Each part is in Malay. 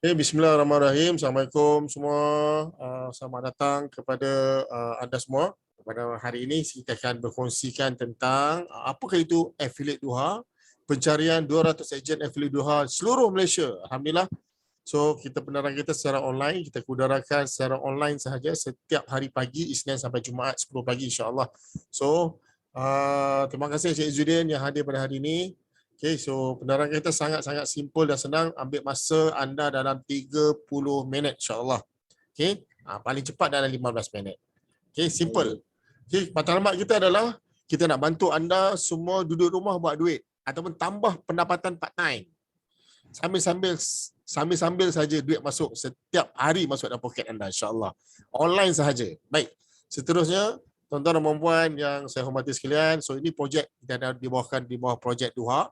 Bismillahirrahmanirrahim. Assalamualaikum semua. Selamat datang kepada anda semua. Pada hari ini kita akan berkongsikan tentang apakah itu affiliate Duha, pencarian 200 ejen affiliate Duha seluruh Malaysia. Alhamdulillah. So, penerangan kita secara online, kita udarakan secara online sahaja setiap hari pagi, Isnin sampai Jumaat 10 pagi insya-Allah. So, terima kasih Encik Izzuddin yang hadir pada hari ini. Okay, so penerangan kita sangat-sangat simple dan senang. Ambil masa anda dalam 30 minit insya-Allah. Okay, paling cepat dalam 15 minit. Okay, simple. Okay, matlamat kita adalah kita nak bantu anda semua duduk rumah buat duit ataupun tambah pendapatan part time. Sambil-sambil saja duit masuk setiap hari masuk dalam poket anda insya-Allah. Online sahaja. Baik. Seterusnya, tuan-tuan dan puan yang saya hormati sekalian, so ini projek kita ada dibawakan di bawah projek Duha.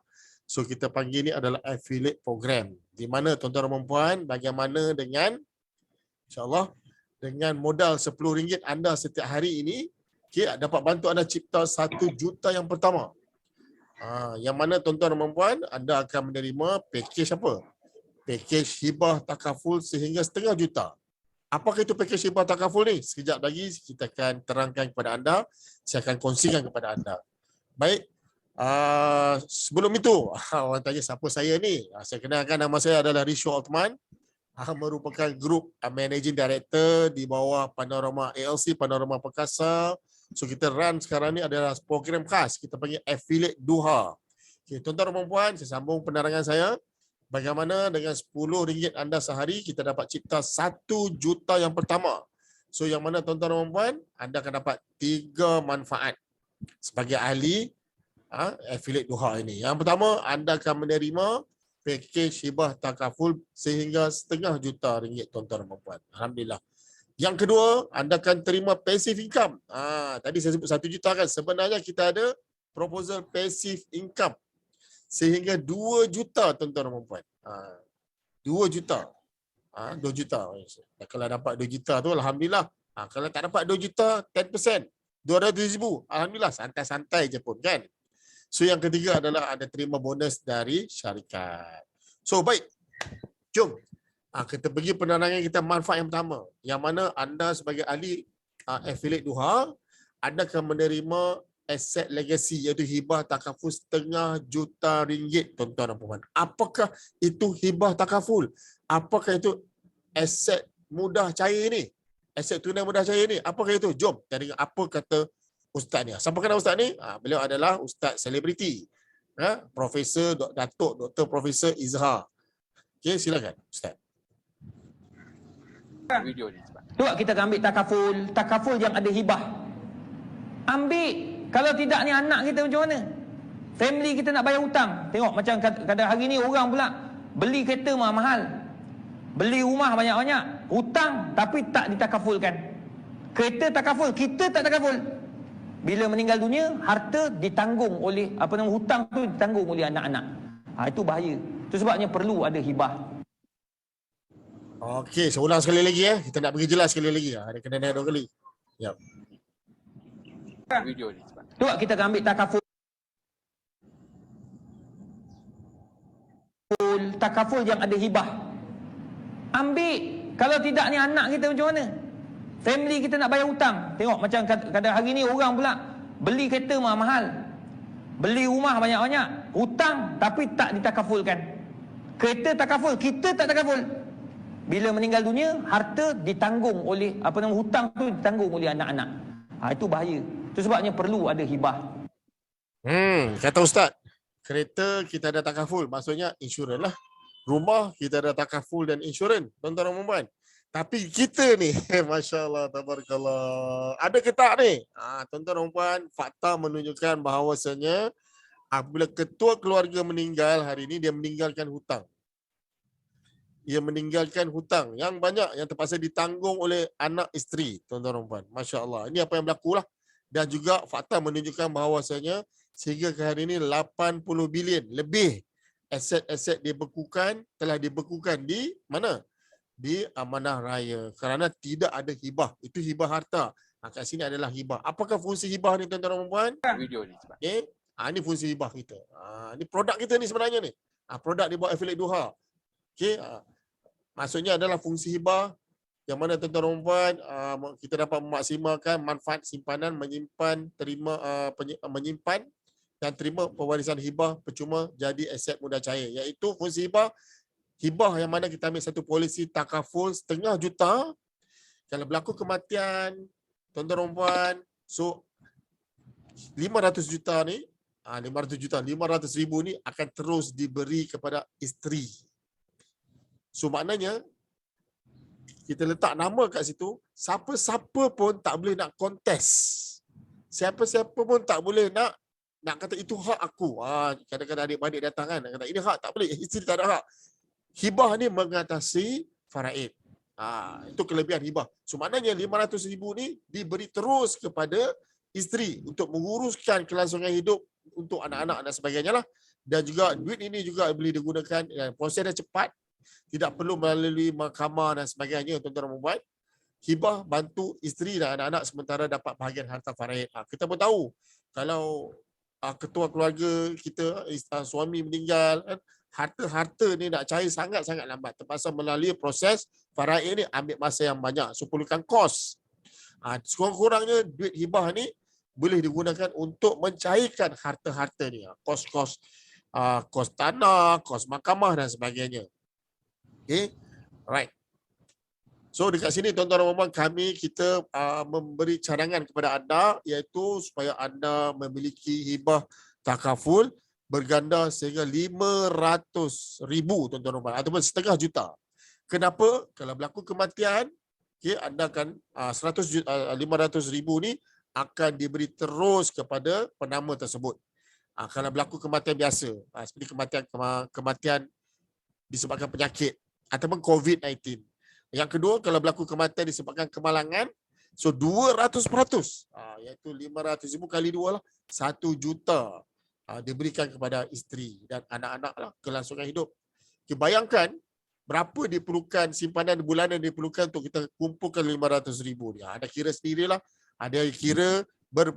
So kita panggil ini adalah affiliate program. Di mana tuan-tuan dan puan, bagaimana dengan insya-Allah dengan modal RM10 anda setiap hari ini, okay, dapat bantu anda cipta 1 juta yang pertama. Yang mana tuan-tuan dan puan, anda akan menerima pakej apa? Pakej hibah takaful sehingga setengah juta. Apakah itu pakej hibah takaful ni? Sekejap lagi kita akan terangkan kepada anda. Saya akan kongsikan kepada anda. Baik. Sebelum itu, orang tanya siapa saya ni? Saya kenalkan, nama saya adalah Rishu Altman. Merupakan grup managing director di bawah Panorama ALC, Panorama Perkasa. So kita run sekarang ni adalah program khas. Kita panggil affiliate Duha. Okay, tuan-tuan dan puan, saya sambung penerangan saya. Bagaimana dengan RM10 anda sehari, kita dapat cipta 1 juta yang pertama. So yang mana tuan-tuan dan puan, anda akan dapat 3 manfaat sebagai ahli affiliate Duha ini. Yang pertama, anda akan menerima pakej hibah takaful sehingga setengah juta ringgit tuan-tuan dan puan. Alhamdulillah. Yang kedua, anda akan terima passive income. Tadi saya sebut 1 juta kan. Sebenarnya kita ada proposal passive income sehingga 2 juta tuan-tuan dan puan. 2 juta. 2 juta. Kalau dapat 2 juta tu alhamdulillah. Kalau tak dapat 2 juta, 10%. 200,000. Alhamdulillah, santai-santai je pun kan. So yang ketiga adalah ada terima bonus dari syarikat. So baik, jom kita pergi penerangan kita manfaat yang pertama. Yang mana anda sebagai ahli affiliate Duha, anda akan menerima aset legacy iaitu hibah takaful setengah juta ringgit tuan-tuan dan puan. Apakah itu hibah takaful? Apakah itu aset mudah cair ni? Aset tunai mudah cair ni? Apakah itu? Jom kita dengar apa kata Ustaz ni. Siapa kenal Ustaz ni? Beliau adalah Ustaz selebriti. Profesor, Datuk, Dr. Profesor Izhar. Okey, silakan Ustaz. Video ni sebab. Cuba kita ambil takaful yang ada hibah. Ambil. Kalau tidak ni anak kita macam mana? Family kita nak bayar hutang. Tengok macam kadang hari ni orang pula beli kereta mahal. Beli rumah banyak-banyak. Hutang tapi tak ditakafulkan. Kereta takaful, kita tak takaful. Bila meninggal dunia, harta ditanggung oleh hutang tu ditanggung oleh anak-anak. Itu bahaya. Itu sebabnya perlu ada hibah. Okey, saya ulang sekali lagi ya. Kita nak bagi jelas sekali lagi. Ada kena naik 2 kali. Ya. Video ni sebab. Cuba kita ambil takaful yang ada hibah. Ambil. Kalau tidak ni anak kita macam mana? Family kita nak bayar hutang. Tengok macam kadang hari ni orang pula beli kereta mahal. Beli rumah banyak-banyak. Hutang tapi tak ditakafulkan. Kereta takaful, kita tak takaful. Bila meninggal dunia, harta ditanggung oleh hutang tu ditanggung oleh anak-anak. Itu bahaya. Itu sebabnya perlu ada hibah. Kata Ustaz, kereta kita ada takaful, maksudnya insurans lah. Rumah kita ada takaful dan insurans, tuan-tuan dan puan. Tapi kita ni, Masya Allah, tabarakallah. Ada ke tak ni? Tuan-tuan dan puan, fakta menunjukkan bahawasanya apabila ketua keluarga meninggal hari ini, dia meninggalkan hutang. Ia meninggalkan hutang yang banyak yang terpaksa ditanggung oleh anak isteri, tuan-tuan dan puan. Masya Allah. Ini apa yang berlaku lah. Dan juga fakta menunjukkan bahawasanya sehingga ke hari ini 80 bilion lebih aset-aset telah dibekukan di mana? Di amanah raya kerana tidak ada hibah. Itu hibah harta. Kat sini adalah hibah. Apakah fungsi hibah ni tuan-tuan dan puan? Video ni sebab. Okay. Ini fungsi hibah kita. Ini produk kita ni sebenarnya ni. Produk di bawah affiliate Duha. Okay. Maksudnya adalah fungsi hibah yang mana tuan-tuan dan puan kita dapat memaksimalkan manfaat simpanan, menyimpan, menyimpan dan terima pewarisan hibah percuma jadi aset mudah cair. Iaitu fungsi hibah yang mana kita ambil satu polisi takaful setengah juta. Kalau berlaku kematian, tuan-tuan dan puan, so 500 juta ni, 500 ribu ni akan terus diberi kepada isteri. So maknanya, kita letak nama kat situ, siapa-siapa pun tak boleh nak kontes. Siapa-siapa pun tak boleh nak kata itu hak aku. Kadang-kadang adik-adik datang kan, kata ini hak, tak boleh, isteri tak ada hak. Hibah ni mengatasi faraid. Itu kelebihan hibah. So maknanya 500 ribu ni diberi terus kepada isteri untuk menguruskan kelangsungan hidup untuk anak-anak dan sebagainya lah. Dan juga duit ini juga boleh digunakan, proses dia cepat, tidak perlu melalui mahkamah dan sebagainya, tuan-tuan dan puan. Hibah bantu isteri dan anak-anak sementara dapat bahagian harta faraid. Kita pun tahu kalau ketua keluarga kita, suami meninggal, harta-harta ni nak cair sangat-sangat lambat. Terpaksa melalui proses faraid ni ambil masa yang banyak. So perlukan kos. Sekurang-kurangnya duit hibah ni boleh digunakan untuk mencairkan harta-harta ni. Kos-kos tanah, kos mahkamah dan sebagainya. Okay, right. So dekat sini tuan-tuan dan puan, kita memberi cadangan kepada anda iaitu supaya anda memiliki hibah takaful berganda sehingga 500 ribu tuan-tuan dan puan ataupun setengah juta. Kenapa? Kalau berlaku kematian, okay, anda akan 500 ribu ni akan diberi terus kepada penama tersebut. Kalau berlaku kematian biasa, seperti kematian disebabkan penyakit ataupun COVID-19. Yang kedua, kalau berlaku kematian disebabkan kemalangan, so 200%, iaitu 500 ribu kali 2 lah, 1 juta diberikan kepada isteri dan anak-anak lah, kelangsungan hidup. Okay, bayangkan berapa diperlukan simpanan bulanan diperlukan untuk kita kumpulkan 500 ribu ni. Anda kira sendirilah, ada yang kira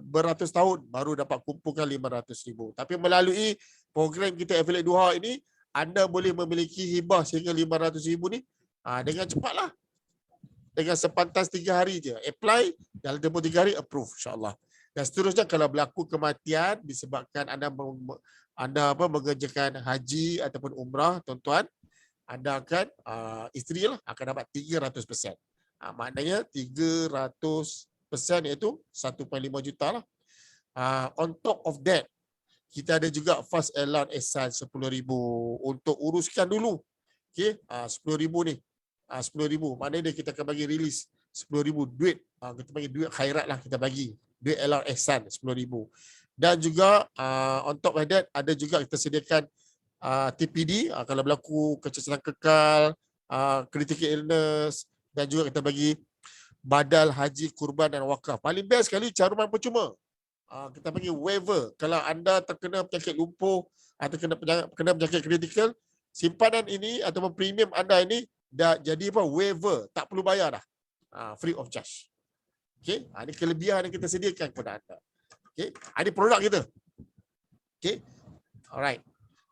beratus tahun baru dapat kumpulkan 500 ribu. Tapi melalui program kita Affiliate Duha ini, anda boleh memiliki hibah sehingga 500 ribu ni dengan cepatlah. Dengan sepantas 3 hari je. Apply, dalam tempoh 3 hari approve insyaAllah. Dan seterusnya kalau berlaku kematian disebabkan anda mengerjakan haji ataupun umrah, tuan-tuan, anda akan, isteri lah akan dapat 300%. Maknanya 300% iaitu 1.5 juta lah. On top of that, kita ada juga fast airline ihsan 10 ribu untuk uruskan dulu. Okay, 10 ribu ni. 10 ribu. Maknanya kita akan bagi release 10 ribu duit. Kita bagi duit khairat lah kita bagi. Duit airline ihsan 10 ribu. Dan juga on top of that, ada juga kita sediakan TPD kalau berlaku kecacatan kekal, critical illness, dan juga kita bagi badal haji, kurban dan wakaf. Paling best sekali caruman percuma. Kita panggil waiver. Kalau anda terkena penyakit lumpuh atau kena penyakit kritikal, simpanan ini ataupun premium anda ini dah jadi waiver, tak perlu bayar dah. Free of charge. Okey, ini kelebihan yang kita sediakan kepada anda. Okey, ini produk kita. Okey. Alright.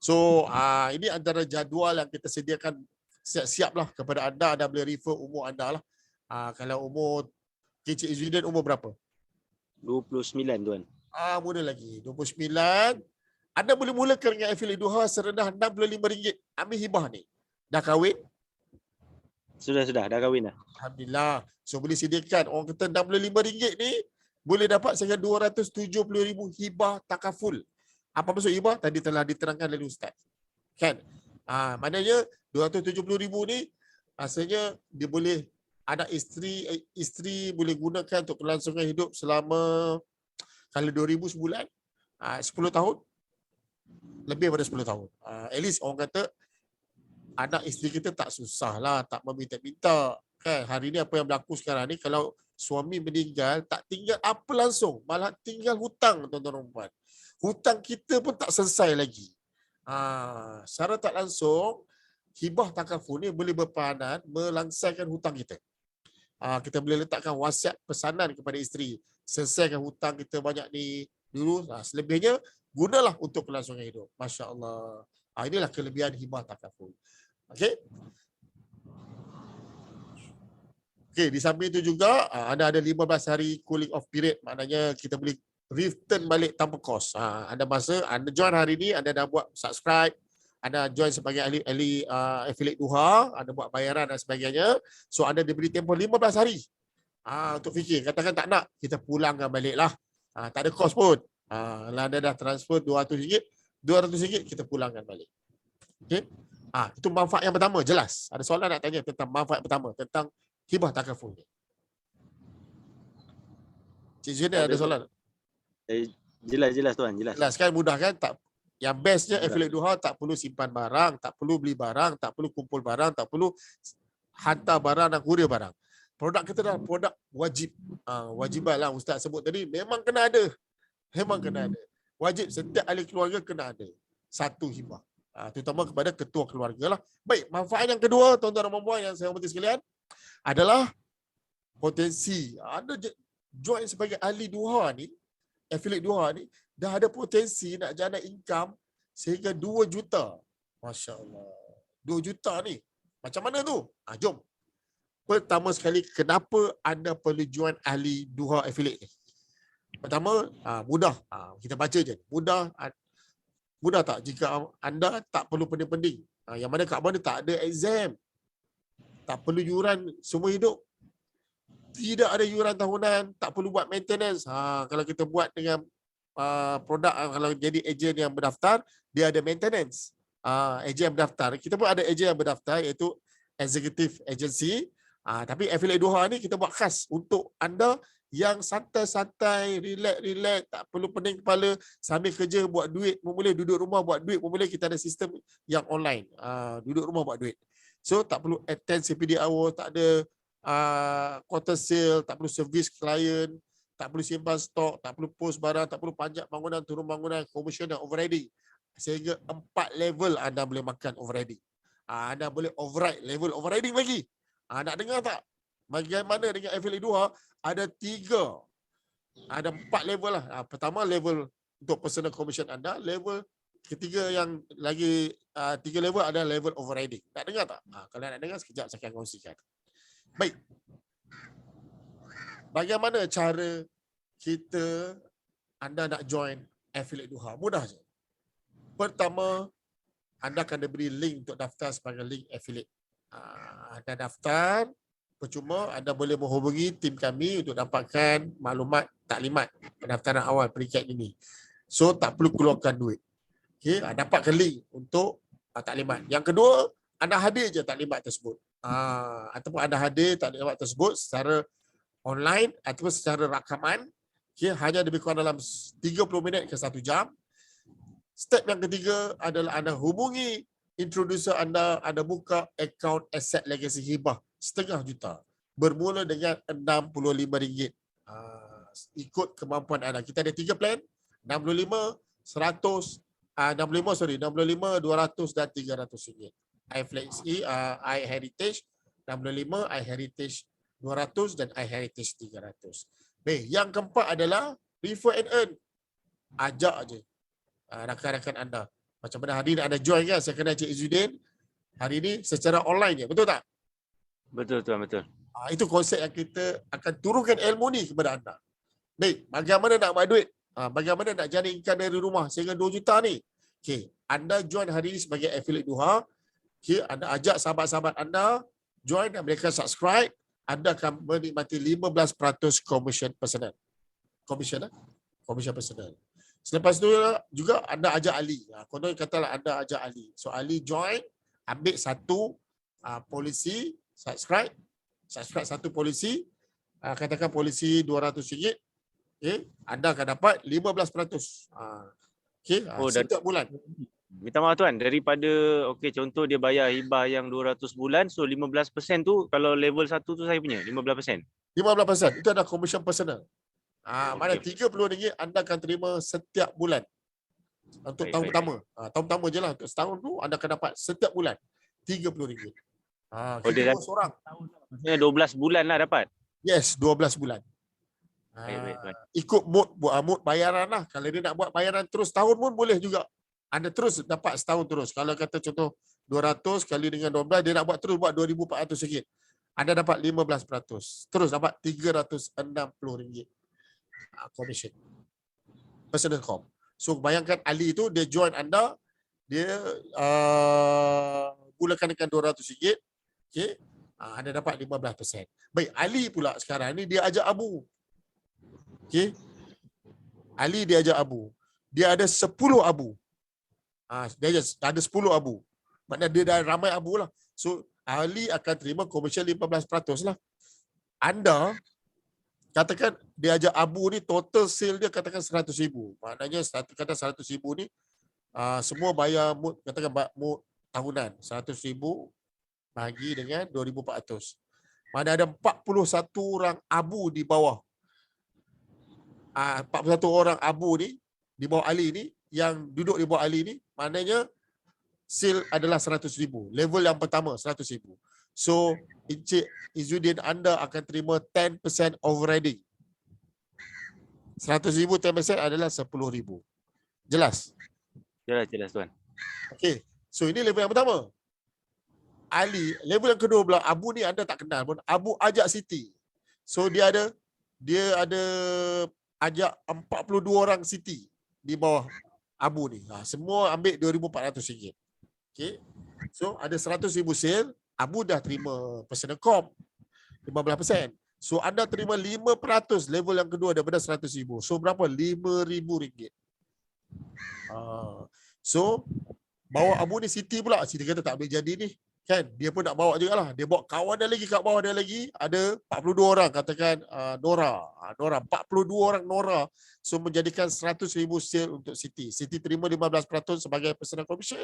So, ini antara jadual yang kita sediakan siap-siap lah kepada anda. Anda boleh refer umur anda lah. Kalau umur Cik Izzuddin umur berapa? 29 tuan. Muda lagi. 29. Anda boleh mulakan dengan Affiliate Duha serendah RM65. Ambil hibah ni. Dah kahwin? Sudah, dah kahwin dah. Alhamdulillah. So boleh sediakan. Orang kata RM65 ni boleh dapat sehingga RM270,000 hibah takaful. Apa maksud hibah? Tadi telah diterangkan oleh Ustaz. Kan? Maknanya RM270,000 ni rasanya dia boleh anak isteri boleh gunakan untuk kelangsungan hidup selama kalau 2,000 sebulan, 10 tahun, lebih daripada 10 tahun. At least orang kata anak isteri kita tak susah lah, tak meminta-minta. Kan? Hari ni apa yang berlaku sekarang ni, kalau suami meninggal, tak tinggal apa langsung, malah tinggal hutang, tuan-tuan dan puan. Hutang kita pun tak selesai lagi. Secara tak langsung, hibah takaful ni boleh berperanan melangsaikan hutang kita. Kita boleh letakkan wasiat pesanan kepada isteri. Selesaikan hutang kita banyak ni dulu. Selebihnya, gunalah untuk kelangsungan hidup. Masya Allah. Inilah kelebihan hibah takaful. Okey. Okey, di samping itu juga anda ada 15 hari cooling off period, maknanya kita boleh return balik tanpa kos. Anda masa anda join hari ni, anda dah buat subscribe, anda join sebagai ahli affiliate Duha, anda buat bayaran dan sebagainya. So anda diberi tempoh 15 hari. Untuk fikir, katakan tak nak, kita pulangkan baliklah. Tak ada kos pun. Kalau anda dah transfer RM200, RM200 kita pulangkan balik. Okey. Itu manfaat yang pertama, jelas. Ada soalan nak tanya tentang manfaat pertama, tentang hibah takaful ni. Cik Zina ada soalan? Jelas tuan, jelas. Jelas kan, mudah kan? Tak, yang bestnya Mudah. affiliate Duha tak perlu simpan barang, tak perlu beli barang, tak perlu kumpul barang, tak perlu hantar barang dan kurir barang. Produk kita dah produk wajib. Wajibat lah Ustaz sebut tadi, memang kena ada. Memang kena ada. Wajib setiap ahli keluarga kena ada satu hibah. Terutama kepada ketua keluarga lah. Baik, manfaat yang kedua tuan-tuan dan puan-puan yang saya hormati sekalian adalah potensi. Anda join sebagai ahli Duha ni, affiliate Duha ni, dah ada potensi nak jana income sehingga 2 juta. Masya Allah. 2 juta ni. Macam mana tu? Jom. Pertama sekali, kenapa anda perlu join ahli Duha affiliate ni? Pertama, mudah. Kita baca je. Mudah tak jika anda tak perlu pending-pending? Yang mana kat mana tak ada exam. Tak perlu yuran semua hidup. Tidak ada yuran tahunan, tak perlu buat maintenance. Kalau kita buat dengan produk, kalau jadi ejen yang berdaftar, dia ada maintenance. Ejen yang berdaftar. Kita pun ada ejen yang berdaftar, iaitu executive agency. Tapi affiliate Duha ni kita buat khas untuk anda yang santai-santai, relax, tak perlu pening kepala, sambil kerja buat duit pun boleh, duduk rumah buat duit pun boleh. Kita ada sistem yang online. Duduk rumah buat duit. So tak perlu attend CPD hour, tak ada quarter sale, tak perlu service klien, tak perlu simpan stok, tak perlu post barang, tak perlu panjat bangunan, turun bangunan, commission dan overriding. Sehingga 4 level anda boleh makan overriding. Anda boleh override, level overriding lagi. Nak dengar tak? Bagaimana dengan affiliate Duha? Ada 4 level lah. Pertama level untuk personal commission anda, level ketiga yang lagi 3 level ada level overriding. Nak dengar tak? Kalau nak dengar sekejap saya akan kongsikan. Baik. Bagaimana cara anda nak join affiliate Duha? Mudah je. Pertama, anda akan diberi link untuk daftar sebagai link affiliate. Anda daftar, percuma anda boleh menghubungi tim kami untuk dapatkan maklumat taklimat pendaftaran awal peringkat ini. So tak perlu keluarkan duit. Okey, dapatkan link untuk taklimat. Yang kedua, anda hadir je taklimat tersebut. Ataupun anda hadir taklimat tersebut secara online ataupun secara rakaman. Okey, hanya lebih kurang dalam 30 minit ke 1 jam. Step yang ketiga adalah anda hubungi introducer anda buka akaun Asset Legacy Hibah setengah juta. Bermula dengan RM65. Ikut kemampuan anda. Kita ada 3 plan, 65, 100, 65, 200 dan RM300. iFlexi, iHeritage 65, iHeritage 200 dan iHeritage 300. Baik, yang keempat adalah refer and earn. Ajak aje rakan-rakan anda. Macam mana hari ni anda join kan, saya kenal Cik Izzuddin. Hari ni secara online je, betul tak? Betul tuan, betul. Itu konsep yang kita akan turunkan ilmu ni kepada anda. Baik, bagaimana nak buat duit? Bagaimana nak jana income dari rumah sehingga 2 juta ni? Okey, anda join hari ni sebagai affiliate Duha. Okey, anda ajak sahabat-sahabat anda join dan mereka subscribe. Anda akan menikmati 15% commission personal. Commission personal. Selepas itu juga anda ajak ahli. Konon katalah anda ajak ahli. So ahli join, ambil satu polisi, subscribe satu polisi, katakan polisi RM200. Okay, anda akan dapat 15%. Okay, setiap bulan. Minta maaf tuan, daripada contoh dia bayar hibah yang 200 bulan, so 15% tu kalau level 1 tu saya punya 15%. 15% itu adalah commission personal. Mana RM30 anda akan terima setiap bulan. Untuk tahun pertama. Tahun pertama je lah. Untuk setahun tu anda akan dapat setiap bulan RM30. Kita seorang. Maksudnya 12 bulan lah dapat? Yes, 12 bulan. Ikut mood bayaran lah. Kalau dia nak buat bayaran terus tahun pun boleh juga. Anda terus dapat setahun terus. Kalau kata contoh 200 kali dengan 12, dia nak buat terus buat RM2,400. anda dapat 15%. Terus dapat RM360 commission. Personal com. So bayangkan Ali tu dia join anda, dia mulakan dengan RM200, okey. Anda dapat 15%. Baik, Ali pula sekarang ni dia ajak Abu. Okey. Ali dia ajak Abu. Dia ada 10 Abu. Dia ada 10 Abu. Maknanya dia dah ramai Abu lah. So Ali akan terima komisen 15% lah. Anda katakan dia ajak Abu ni total sale dia katakan 100,000. Maknanya kata 100,000 ni semua bayar mood, katakan mood tahunan 100,000 bagi dengan 2,400. Mana ada 41 orang Abu di bawah. 41 orang Abu ni di bawah Ali ni, yang duduk di bawah Ali ni, maknanya sale adalah 100,000. Level yang pertama 100,000. So Encik Izzuddin, anda akan terima 10% overriding. 100,000 10% adalah 10,000. Jelas? Jelas tuan. Okey. So ini level yang pertama. Ali, level yang kedua pula, Abu ni anda tak kenal pun. Abu ajak Siti. So dia ada ajak 42 orang Siti di bawah Abu ni. Semua ambil RM2,400. Okey. So ada 100,000 sale, Abu dah terima personal com 15%. So anda terima 5% level yang kedua daripada 100,000. So berapa? RM5,000. So bawa Abu ni Siti pula. Siti kata tak boleh jadi ni. Kan? Dia pun nak bawa jugalah. Dia bawa kawan dia lagi, kat bawah dia lagi ada 42 orang, katakan Nora. 42 orang Nora. So menjadikan 100,000 sale untuk Siti. Siti terima 15% sebagai personal commission.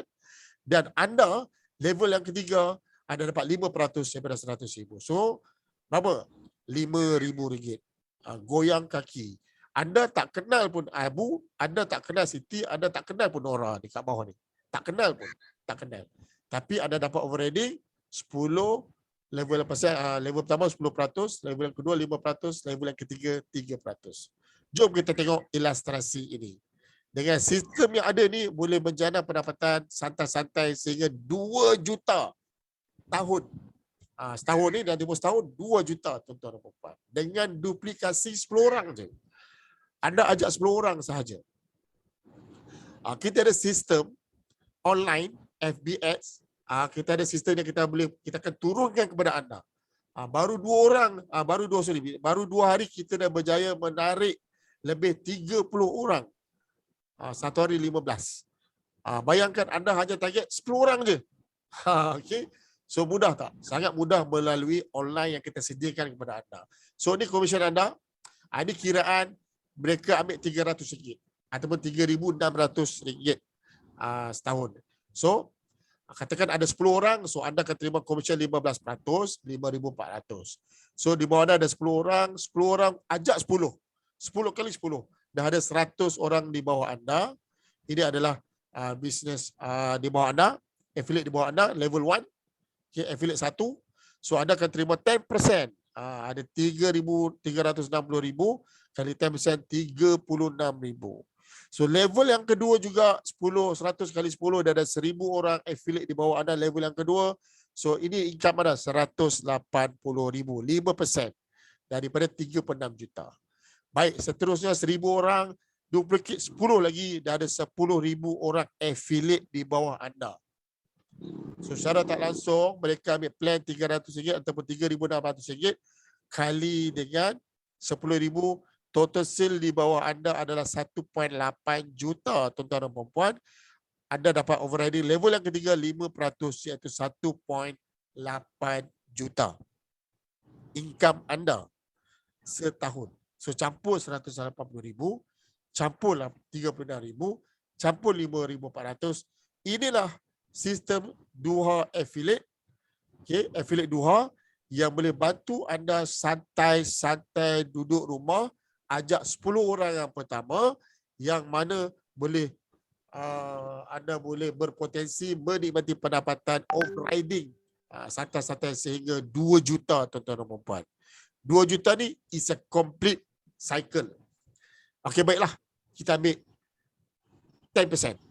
Dan anda level yang ketiga anda dapat 5% daripada 100,000. So berapa? RM5,000. Goyang kaki. Anda tak kenal pun Abu, anda tak kenal Siti, anda tak kenal pun Nora di kat bawah ni. Tak kenal pun. Tak kenal. Tapi anda dapat overriding 10, level pertama 10%, level yang kedua 5%, level yang ketiga 3%. Jom kita tengok ilustrasi ini. Dengan sistem yang ada ni boleh menjana pendapatan santai-santai sehingga 2 juta tahun. Setahun ni dan tempoh setahun 2 juta tuan-tuan dan puan-puan. Dengan duplikasi 10 orang je. Anda ajak 10 orang sahaja. Kita ada sistem online FBX, kita ada sistem yang kita akan turunkan kepada anda. Baru 2 hari kita dah berjaya menarik lebih 30 orang. Satu hari 15. Bayangkan anda hanya target 10 orang je. Okay. So mudah tak? Sangat mudah melalui online yang kita sediakan kepada anda. So ni komisen anda. Ini kiraan mereka ambil RM300 ataupun RM3,600 setahun. So katakan ada 10 orang, so anda akan terima komisen 15%, RM5,400. So di bawah anda ada 10 orang, 10 orang ajak 10. 10 kali 10. Dah ada 100 orang di bawah anda. Ini adalah bisnes di bawah anda, affiliate di bawah anda, level 1. Okay, affiliate 1. So anda akan terima 10%. Ada RM3,360,000 kali 10% RM36,000. So level yang kedua juga 100 kali 10 dah ada 1,000 orang affiliate di bawah anda level yang kedua. So ini income ada 180,000, 5% daripada 36 juta. Baik, seterusnya 1,000 orang, duplicate 10 lagi, dah ada 10,000 orang affiliate di bawah anda. So secara tak langsung mereka ambil plan RM300 ataupun RM3,600 kali dengan 10,000. Total sale di bawah anda adalah 1.8 juta tuan-tuan dan puan-puan. Anda dapat overriding level yang ketiga 5% iaitu 1.8 juta. Income anda setahun. So campur 180,000, campur 36,000, campur 5,400. Inilah sistem Duha Affiliate. Okay, Affiliate Duha yang boleh bantu anda santai-santai duduk rumah. Ajak 10 orang yang pertama yang mana boleh anda boleh berpotensi menikmati pendapatan overriding santai-santai sehingga 2 juta tuan-tuan dan puan-puan. 2 juta ni is a complete cycle. Okey, baiklah. Kita ambil 10%.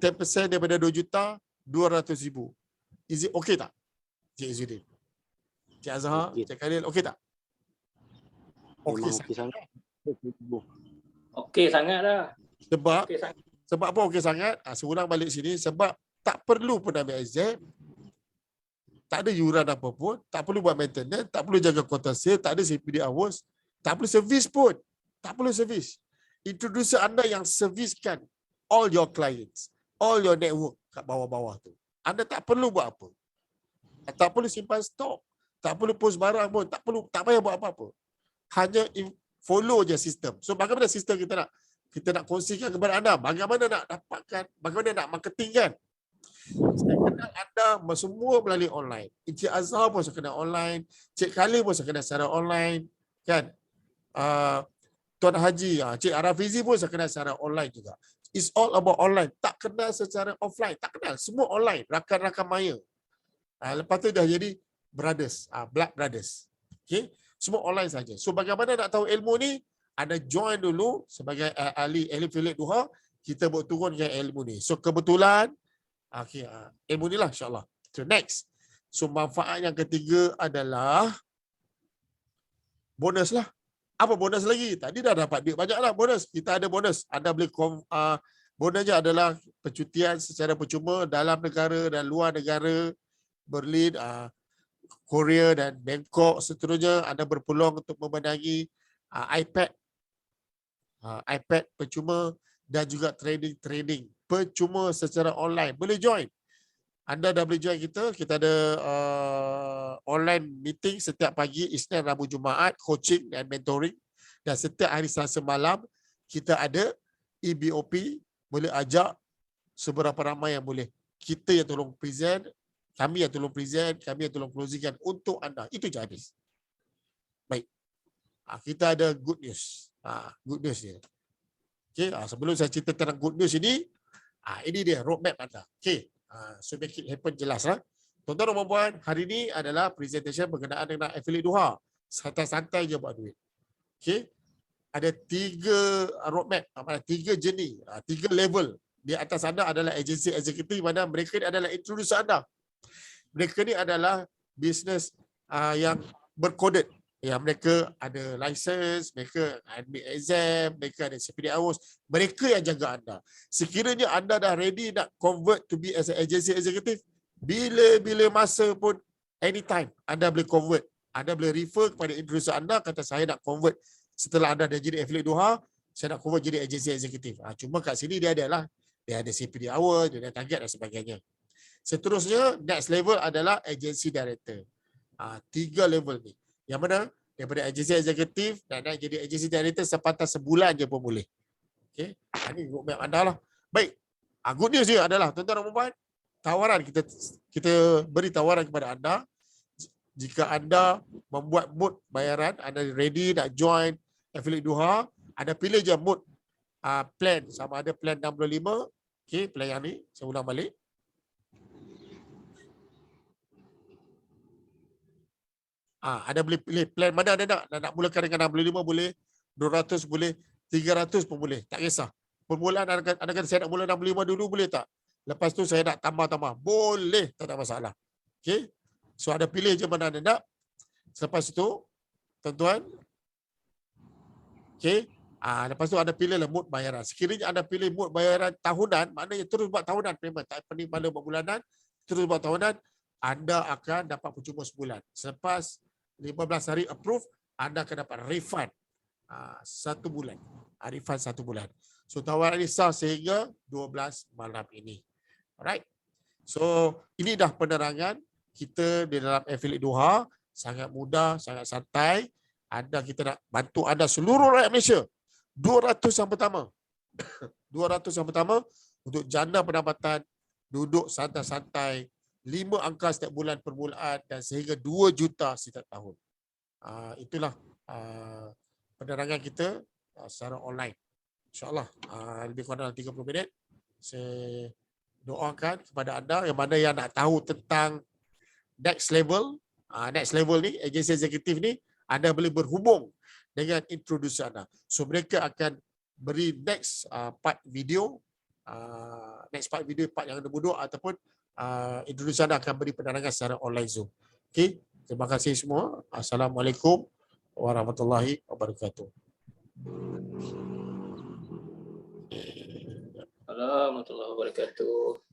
10% daripada 2 juta, 200,000. Is it okay tak? Cik Izzuddin. Cik Azhar, Okey. Cik Khalil, okey tak? Okey Memang sangat. okey sangat. Okey sangat dah. Sebab Okey sangat. sebab apa okey sangat? Seorang balik sini sebab tak perlu pun ambil exam. Tak ada yuran apa pun, tak perlu buat maintenance, tak perlu jaga quota sale, tak ada CPD hours, tak perlu servis pun. Tak perlu servis. Introducer anda yang serviskan all your clients, all your network kat bawah-bawah tu. Anda tak perlu buat apa. Tak perlu simpan stok, tak perlu post barang pun, tak payah buat apa-apa. Hanya follow je sistem. So bagaimana sistem kita nak kongsikan kepada anda, bagaimana nak dapatkan, bagaimana nak marketingkan. Saya kenal anda semua melalui online. Encik Azhar pun saya kenal online, Cik Khalil pun saya kenal secara online, kan? Tuan Haji, Cik Arafizi pun saya kenal secara online juga. It's all about online. Tak kenal secara offline, tak kenal. Semua online, rakan-rakan maya. Lepas tu dah jadi brothers, blood brothers. Okay? Semua online saja. So bagaimana nak tahu ilmu ni? Anda join dulu sebagai ahli affiliate Duha, kita buat turunkan ilmu ni. So kebetulan okay, ilmu ni lah insyaAllah. So next. So manfaat yang ketiga adalah bonus lah. Apa bonus lagi? Tadi dah dapat duit banyak lah bonus. Kita ada bonus. Anda boleh bonusnya adalah percutian secara percuma dalam negara dan luar negara. Berlin, Korea dan Bangkok seterusnya. Anda berpeluang untuk memenangi iPad percuma dan juga training percuma secara online. Boleh join. Anda dah boleh join kita. Kita ada online meeting setiap pagi, Isnin, Rabu, Jumaat, coaching dan mentoring. Dan setiap hari Selasa malam, kita ada EBOP. Boleh ajak seberapa ramai yang boleh. Kita yang tolong present, kami yang tolong present, kami yang tolong closingkan untuk anda. Itu je habis. Baik. Kita ada good news. Good news dia. Okay, sebelum saya cerita tentang good news ini dia roadmap anda. Okay. So make it happen jelas lah. Tuan-tuan dan puan-puan, hari ini adalah presentation berkenaan dengan affiliate Duha. Santai-santai je buat duit. Okay. Ada 3 roadmap, 3 journey, 3 level. Di atas anda adalah agensi eksekutif, mana mereka ni adalah introducer anda. Mereka ni adalah bisnes yang berkoded. Ya, mereka ada license, mereka ambil exam, mereka ada CPD hours. Mereka yang jaga anda. Sekiranya anda dah ready nak convert to be as an agency executive, bila-bila masa pun, anytime, anda boleh convert. Anda boleh refer kepada introducer anda, kata saya nak convert setelah anda dah jadi affiliate Duha, saya nak convert jadi agency executive. Cuma kat sini dia adalah, dia ada CPD hour, dia ada target dan sebagainya. Seterusnya, next level adalah agency director. 3 level ni. Yang mana daripada agensi eksekutif dan naik jadi agensi director sepatah sebulan je pun boleh. Okey, ini roadmap anda lah. Baik, good news dia adalah tuan-tuan dan puan-puan, tawaran kita beri tawaran kepada anda. Jika anda membuat mood bayaran, anda ready nak join affiliate Duha, anda pilih je mood plan, sama ada plan 65. Okey, plan yang ni saya ulang balik. Ada boleh pilih plan mana anda nak mulakan dengan 65 boleh, 200 boleh, 300 pun boleh, tak kisah. Permulaan anda kata saya nak mula 65 dulu, boleh tak? Lepas tu saya nak tambah-tambah, boleh, tak ada masalah. Okey. So ada pilih je mana anda nak. Selepas itu, tuan-tuan, okey, lepas tu anda pilih lah mood bayaran. Sekiranya anda pilih mood bayaran tahunan, maknanya terus buat tahunan payment, tak perlu pada buat bulanan, terus buat tahunan, anda akan dapat percuma sebulan. Selepas 15 hari approve, anda akan dapat refund 1 bulan. Refund 1 bulan. So tawaran ini sah sehingga 12 malam ini. Alright. So ini dah penerangan kita di dalam affiliate Duha. Sangat mudah, sangat santai. Kita nak bantu anda seluruh rakyat Malaysia. 200 yang pertama. 200 yang pertama untuk jana pendapatan, duduk santai-santai, 5 angka setiap bulan permulaan dan sehingga 2 juta setiap tahun. Itulah penerangan kita secara online. InsyaAllah lebih kurang dalam 30 minit. Saya doakan kepada anda yang mana yang nak tahu tentang next level. Next level ni, agensi eksekutif ni, anda boleh berhubung dengan introducer anda. So mereka akan beri next part video. Next part yang nombor 2 ataupun introducer anda akan beri penerangan secara online Zoom. Okay. Terima kasih semua. Assalamualaikum warahmatullahi wabarakatuh. Warahmatullahi wabarakatuh.